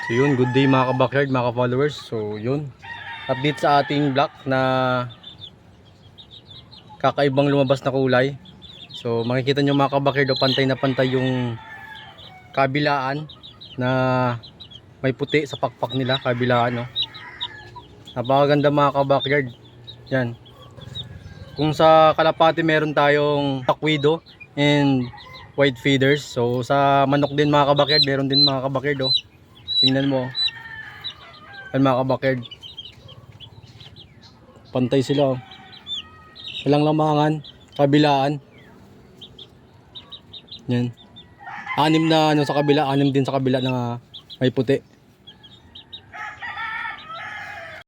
So yun, good day mga ka-backyard, mga ka-followers. So yun, update sa ating block na kakaibang lumabas na kulay. So makikita nyo mga ka-backyard, pantay na pantay yung kabilaan na may puti sa pakpak nila, kabilaan, no. Napakaganda mga ka-backyard. Yan. Kung sa kalapati meron tayong takwido and white feeders. So sa manok din mga ka-backyard, meron din mga ka-backyard, oh. Tingnan mo. Yan mga ka-backyard. Pantay sila, oh. Walang lamangan, kabilaan. Yan. Anim na ano sa kabila, anim din sa kabila na may puti.